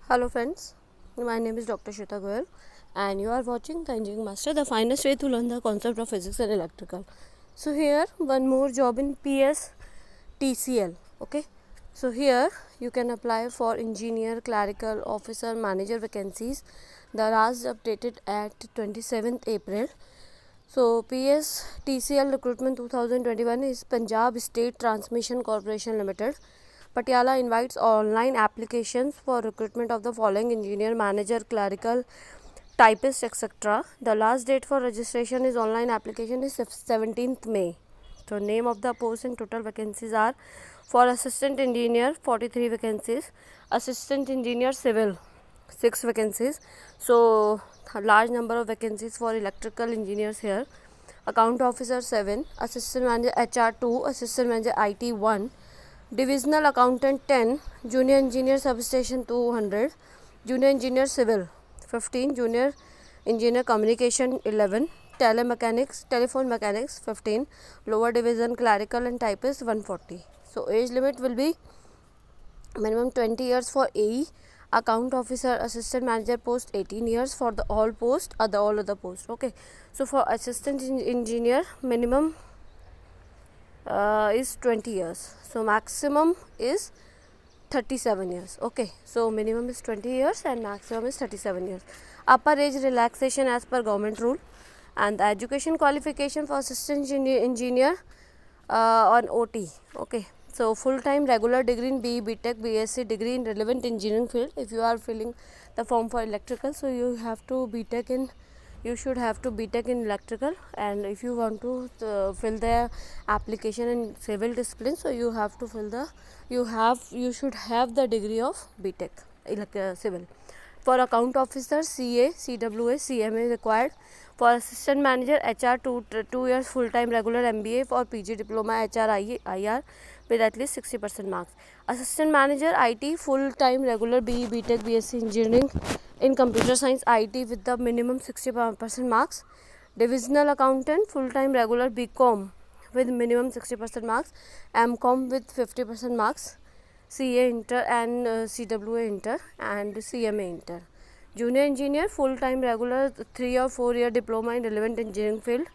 Hello friends, my name is Dr. Shweta Goyal and you are watching the Engineering Master, the finest way to learn the concept of physics and electrical. So here one more job in PSTCL. Okay, so here you can apply for engineer, clerical, officer, manager vacancies. The last updated at 27th April. So PSTCL recruitment 2021 is Punjab State Transmission Corporation Limited. Patiala invites online applications for recruitment of the following: engineer, manager, clerical, typist, etc. The last date for registration is online application is 17th May. So name of the post and total vacancies are: for assistant engineer 43 vacancies, assistant engineer civil 6 vacancies. So a large number of vacancies for electrical engineers here. Account officer 7, assistant manager HR 2, assistant manager IT 1, divisional accountant 10, junior engineer substation 200, junior engineer civil 15, junior engineer communication 11, telephone mechanics 15, lower division clerical and typist 140. So age limit will be minimum 20 years for AE, account officer, assistant manager post 18 years for the all post, all other post. Okay, so for assistant engineer minimum is 20 years, so maximum is 37 years. Okay, so minimum is 20 years and maximum is 37 years. Upper age relaxation as per government rule. And the education qualification for assistant engineer on OT. Okay, so full time regular degree in BE, BTech, BSc degree in relevant engineering field. If you are filling the form for electrical, so you have to BTech in, you should have to BTech in electrical, and if you want to fill the application in civil discipline, so you have to fill the, you should have the degree of BTech civil. For account officer CA, CWA, CMA required. For assistant manager HR 2 years full time regular MBA for PG diploma HR IR with at least 60% marks. Assistant manager IT full time regular BE, BTech, BSc engineering in computer science IT with the minimum 60% marks. Divisional accountant full time regular BCom with minimum 60% marks, MCom with 50% marks, CA inter and CWA inter and CMA inter. Junior engineer full time regular 3 or 4 year diploma in relevant engineering field.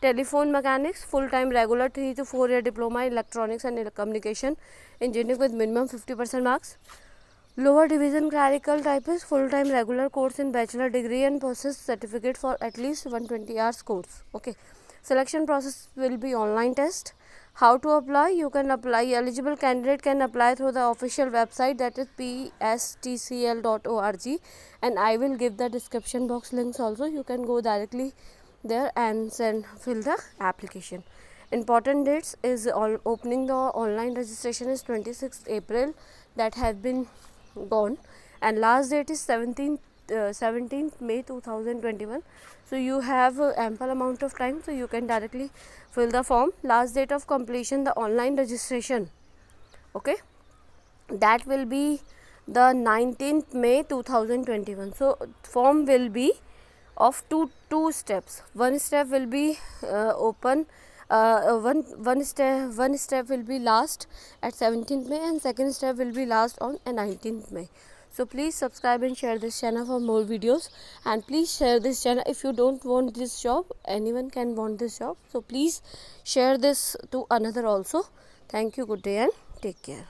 Telephone mechanics full time regular 3 to 4 year diploma in electronics and communication engineering with minimum 50% marks. Lower division clerical typist full time regular course in bachelor degree and possess certificate for at least 120 hours course. Okay, selection process will be online test. How to apply? You can apply, eligible candidate can apply through the official website, that is pstcl.org, and I will give the description box links also. You can go directly there and fill the application. Important dates is opening the online registration is 26th April, that has been gone, and last date is 17th May 2021. So you have ample amount of time, so you can directly fill the form. Last date of completion the online registration, okay, that will be the 19th May 2021. So form will be of two steps. One step will be one step will be last at 17th May and second step will be last on 19th May. So please subscribe and share this channel for more videos, and please share this channel. If you don't want this job, anyone can want this job, so please share this to another also. Thank you, good day and take care.